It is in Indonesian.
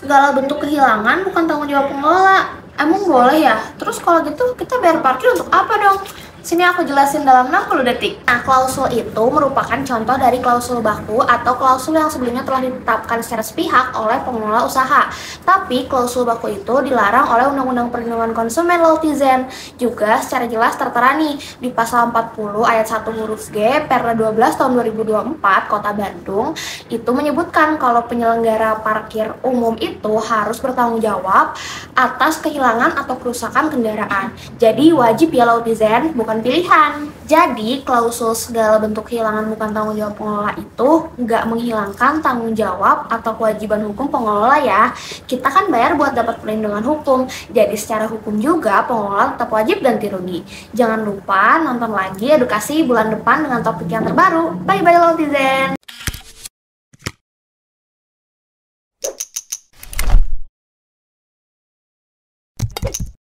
Segala bentuk kehilangan bukan tanggung jawab pengelola. Emang boleh ya? Terus kalau gitu kita bayar parkir untuk apa dong? Sini aku jelasin dalam 60 detik. Nah, klausul itu merupakan contoh dari klausul baku atau klausul yang sebelumnya telah ditetapkan secara sepihak oleh pengelola usaha. Tapi klausul baku itu dilarang oleh Undang-Undang Perlindungan Konsumen Lautizen. Juga secara jelas tertera nih di pasal 40 ayat 1 huruf G Perda 12 tahun 2024 Kota Bandung itu menyebutkan kalau penyelenggara parkir umum itu harus bertanggung jawab atas kehilangan atau kerusakan kendaraan. Jadi wajib ya Lautizen, bukan pilihan. Jadi klausul segala bentuk kehilangan bukan tanggung jawab pengelola itu nggak menghilangkan tanggung jawab atau kewajiban hukum pengelola ya. Kita kan bayar buat dapat perlindungan hukum, jadi secara hukum juga pengelola tetap wajib ganti rugi. Jangan lupa nonton lagi edukasi bulan depan dengan topik yang terbaru. Bye bye Lautizen.